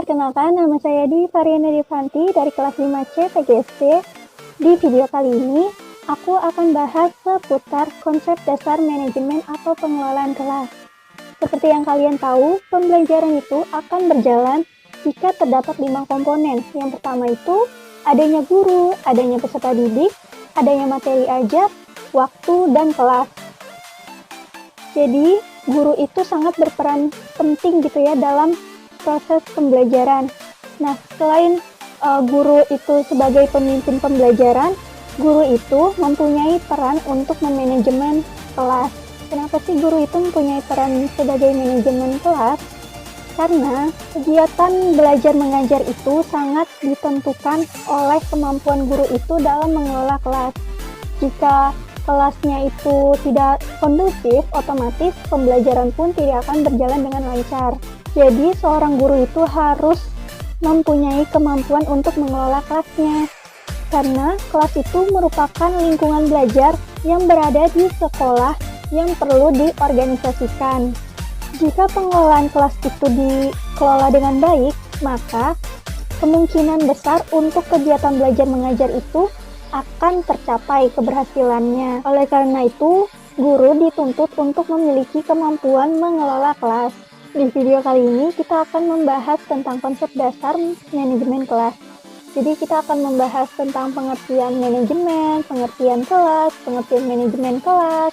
Perkenalkan, nama saya Variana Devanti dari kelas 5C PGSD. Di video kali ini, aku akan bahas seputar konsep dasar manajemen atau pengelolaan kelas. Seperti yang kalian tahu, pembelajaran itu akan berjalan jika terdapat 5 komponen. Yang pertama itu, adanya guru, adanya peserta didik, adanya materi ajar, waktu, dan kelas. Jadi, guru itu sangat berperan penting gitu ya dalam proses pembelajaran. Nah, selain guru itu sebagai pemimpin pembelajaran, guru itu mempunyai peran untuk memanajemen kelas. Kenapa sih guru itu mempunyai peran sebagai manajemen kelas? Karena kegiatan belajar mengajar itu sangat ditentukan oleh kemampuan guru itu dalam mengelola kelas. Jika kelasnya itu tidak kondusif, otomatis pembelajaran pun tidak akan berjalan dengan lancar. Jadi, seorang guru itu harus mempunyai kemampuan untuk mengelola kelasnya. Karena kelas itu merupakan lingkungan belajar yang berada di sekolah yang perlu diorganisasikan. Jika pengelolaan kelas itu dikelola dengan baik, maka kemungkinan besar untuk kegiatan belajar mengajar itu akan tercapai keberhasilannya. Oleh karena itu, guru dituntut untuk memiliki kemampuan mengelola kelas. Di video kali ini kita akan membahas tentang konsep dasar manajemen kelas. Jadi kita akan membahas tentang pengertian manajemen, pengertian kelas, pengertian manajemen kelas,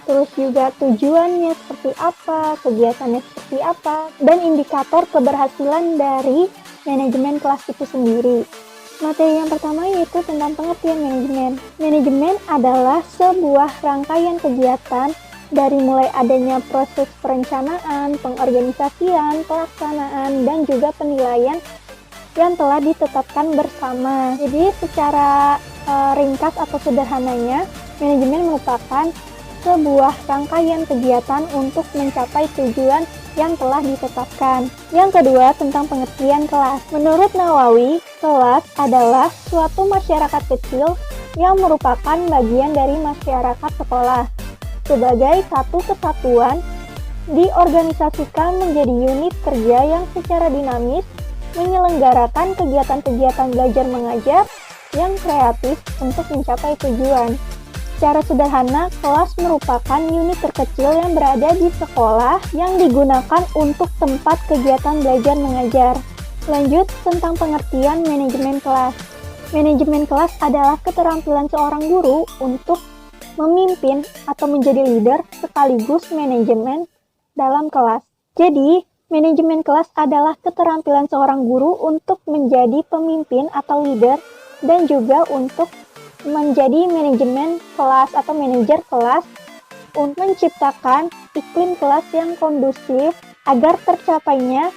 terus juga tujuannya seperti apa, kegiatannya seperti apa, dan indikator keberhasilan dari manajemen kelas itu sendiri. Materi yang pertama yaitu tentang pengertian manajemen. Manajemen adalah sebuah rangkaian kegiatan dari mulai adanya proses perencanaan, pengorganisasian, pelaksanaan, dan juga penilaian yang telah ditetapkan bersama. Jadi secara ringkas atau sederhananya, manajemen merupakan sebuah rangkaian kegiatan untuk mencapai tujuan yang telah ditetapkan. Yang kedua, tentang pengertian kelas. Menurut Nawawi, kelas adalah suatu masyarakat kecil yang merupakan bagian dari masyarakat sekolah. Sebagai satu kesatuan, diorganisasikan menjadi unit kerja yang secara dinamis menyelenggarakan kegiatan-kegiatan belajar mengajar yang kreatif untuk mencapai tujuan. Secara sederhana, kelas merupakan unit terkecil yang berada di sekolah yang digunakan untuk tempat kegiatan belajar mengajar. Lanjut, tentang pengertian manajemen kelas. Manajemen kelas adalah keterampilan seorang guru untuk memimpin atau menjadi leader sekaligus manajemen dalam kelas. Jadi, manajemen kelas adalah keterampilan seorang guru untuk menjadi pemimpin atau leader dan juga untuk menjadi manajemen kelas atau manajer kelas untuk menciptakan iklim kelas yang kondusif agar tercapainya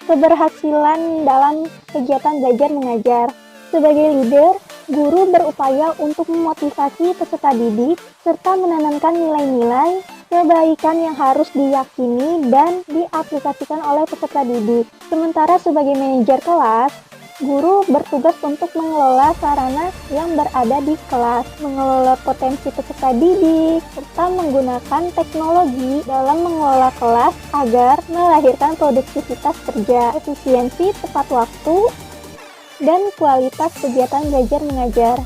keberhasilan dalam kegiatan belajar mengajar. Sebagai leader, guru berupaya untuk memotivasi peserta didik serta menanamkan nilai-nilai kebaikan yang harus diyakini dan diaplikasikan oleh peserta didik. Sementara sebagai manajer kelas, guru bertugas untuk mengelola sarana yang berada di kelas, mengelola potensi peserta didik, serta menggunakan teknologi dalam mengelola kelas agar melahirkan produktivitas kerja, efisiensi, tepat waktu, dan kualitas kegiatan belajar mengajar.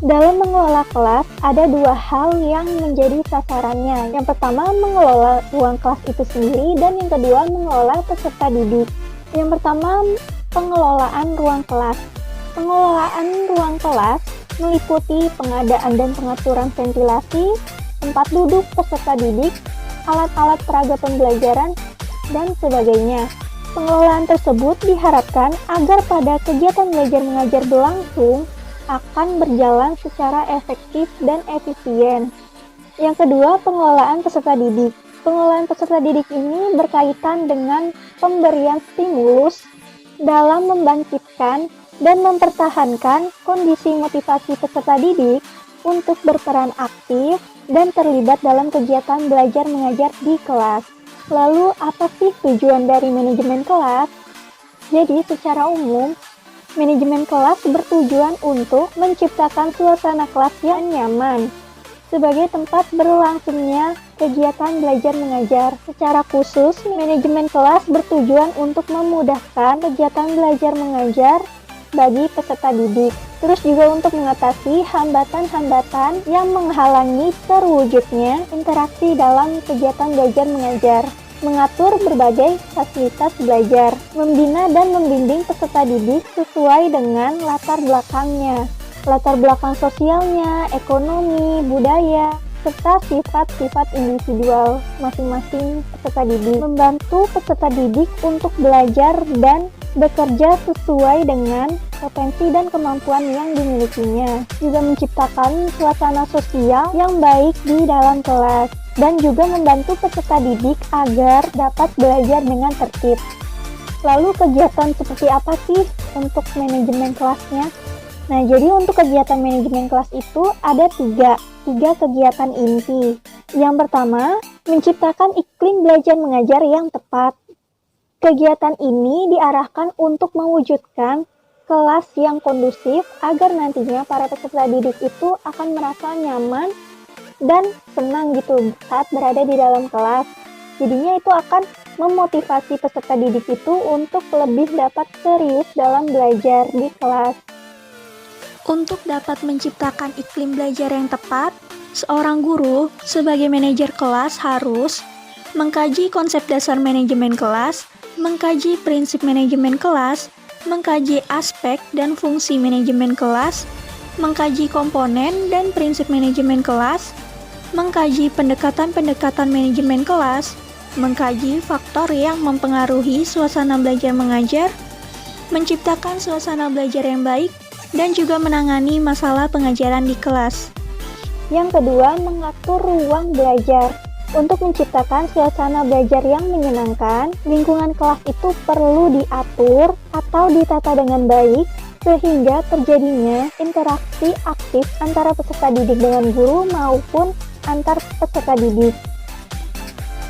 Dalam mengelola kelas, ada dua hal yang menjadi sasarannya. Yang pertama, mengelola ruang kelas itu sendiri, dan yang kedua, mengelola peserta didik. Yang pertama, pengelolaan ruang kelas. Pengelolaan ruang kelas meliputi pengadaan dan pengaturan ventilasi, tempat duduk peserta didik, alat-alat peraga pembelajaran, dan sebagainya. Pengelolaan tersebut diharapkan agar pada kegiatan belajar mengajar berlangsung akan berjalan secara efektif dan efisien. Yang kedua, pengelolaan peserta didik. Pengelolaan peserta didik ini berkaitan dengan pemberian stimulus dalam membangkitkan dan mempertahankan kondisi motivasi peserta didik untuk berperan aktif dan terlibat dalam kegiatan belajar mengajar di kelas. Lalu, apa sih tujuan dari manajemen kelas? Jadi, secara umum, manajemen kelas bertujuan untuk menciptakan suasana kelas yang nyaman, sebagai tempat berlangsungnya kegiatan belajar mengajar. Secara khusus, manajemen kelas bertujuan untuk memudahkan kegiatan belajar mengajar bagi peserta didik. Terus juga untuk mengatasi hambatan-hambatan yang menghalangi terwujudnya interaksi dalam kegiatan belajar mengajar. Mengatur berbagai fasilitas belajar, membina dan membimbing peserta didik sesuai dengan latar belakangnya, latar belakang sosialnya, ekonomi, budaya, serta sifat-sifat individual masing-masing peserta didik. Membantu peserta didik untuk belajar dan bekerja sesuai dengan potensi dan kemampuan yang dimilikinya. Juga menciptakan suasana sosial yang baik di dalam kelas, dan juga membantu peserta didik agar dapat belajar dengan tertib. Lalu kegiatan seperti apa sih untuk manajemen kelasnya? Nah, jadi untuk kegiatan manajemen kelas itu ada tiga kegiatan inti. Yang pertama, menciptakan iklim belajar mengajar yang tepat. Kegiatan ini diarahkan untuk mewujudkan kelas yang kondusif agar nantinya para peserta didik itu akan merasa nyaman dan senang gitu saat berada di dalam kelas. Jadinya itu akan memotivasi peserta didik itu untuk lebih dapat serius dalam belajar di kelas. Untuk dapat menciptakan iklim belajar yang tepat, seorang guru sebagai manajer kelas harus mengkaji konsep dasar manajemen kelas, mengkaji prinsip manajemen kelas, mengkaji aspek dan fungsi manajemen kelas, mengkaji komponen dan prinsip manajemen kelas, mengkaji pendekatan-pendekatan manajemen kelas, mengkaji faktor yang mempengaruhi suasana belajar mengajar, menciptakan suasana belajar yang baik, dan juga menangani masalah pengajaran di kelas. Yang kedua, mengatur ruang belajar. Untuk menciptakan suasana belajar yang menyenangkan, lingkungan kelas itu perlu diatur atau ditata dengan baik, sehingga terjadinya interaksi aktif antara peserta didik dengan guru maupun antar peserta didik.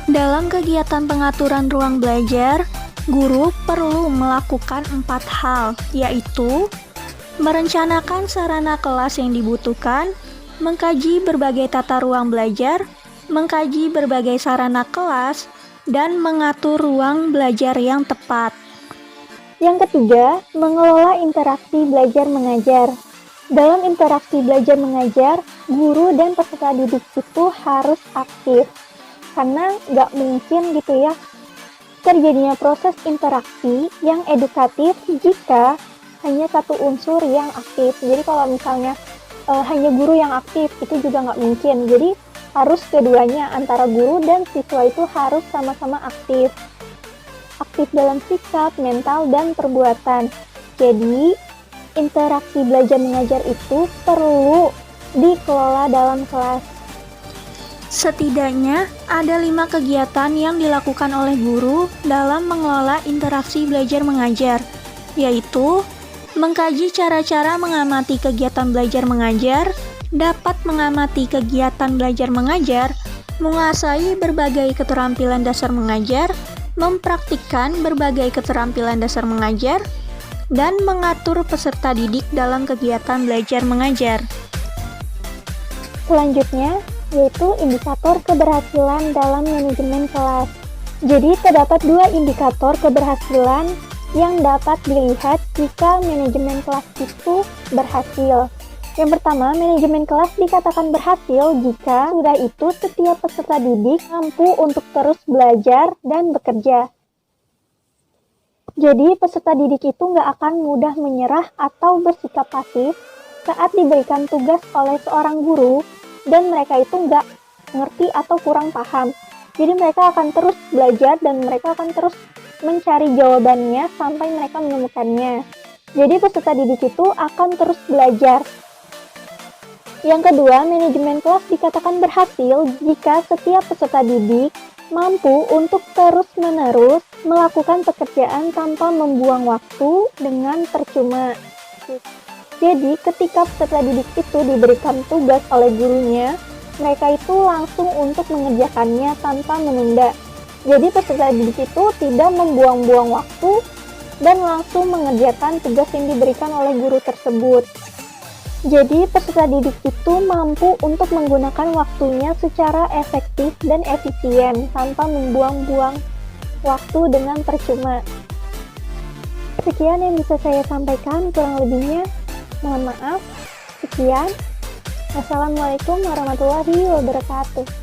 Dalam kegiatan pengaturan ruang belajar, guru perlu melakukan 4 hal, yaitu merencanakan sarana kelas yang dibutuhkan, mengkaji berbagai tata ruang belajar, mengkaji berbagai sarana kelas, dan mengatur ruang belajar yang tepat. Yang ketiga, mengelola interaksi belajar mengajar. Dalam interaksi belajar mengajar, guru dan peserta didik itu harus aktif. Karena nggak mungkin gitu ya, terjadinya proses interaksi yang edukatif jika hanya satu unsur yang aktif. Jadi kalau misalnya hanya guru yang aktif, itu juga nggak mungkin. Jadi harus keduanya, antara guru dan siswa itu harus sama-sama aktif. Aktif dalam sikap, mental, dan perbuatan. Jadi, interaksi belajar mengajar itu perlu dikelola dalam kelas. Setidaknya ada 5 kegiatan yang dilakukan oleh guru dalam mengelola interaksi belajar mengajar, yaitu mengkaji cara-cara mengamati kegiatan belajar mengajar, dapat mengamati kegiatan belajar mengajar, menguasai berbagai keterampilan dasar mengajar, mempraktikkan berbagai keterampilan dasar mengajar, dan mengatur peserta didik dalam kegiatan belajar mengajar. Selanjutnya, yaitu indikator keberhasilan dalam manajemen kelas. Jadi, terdapat 2 indikator keberhasilan yang dapat dilihat jika manajemen kelas itu berhasil. Yang pertama, manajemen kelas dikatakan berhasil jika sudah itu setiap peserta didik mampu untuk terus belajar dan bekerja. Jadi, peserta didik itu nggak akan mudah menyerah atau bersikap pasif saat diberikan tugas oleh seorang guru dan mereka itu nggak ngerti atau kurang paham. Jadi, mereka akan terus belajar dan mereka akan terus mencari jawabannya sampai mereka menemukannya. Jadi, peserta didik itu akan terus belajar. Yang kedua, manajemen kelas dikatakan berhasil jika setiap peserta didik mampu untuk terus-menerus melakukan pekerjaan tanpa membuang waktu dengan percuma. Jadi, ketika peserta didik itu diberikan tugas oleh gurunya, mereka itu langsung untuk mengerjakannya tanpa menunda. Jadi, peserta didik itu tidak membuang-buang waktu dan langsung mengerjakan tugas yang diberikan oleh guru tersebut. Jadi, peserta didik itu mampu untuk menggunakan waktunya secara efektif dan efisien tanpa membuang-buang waktu dengan percuma. Sekian yang bisa saya sampaikan, kurang lebihnya mohon maaf. Sekian. Wassalamualaikum warahmatullahi wabarakatuh.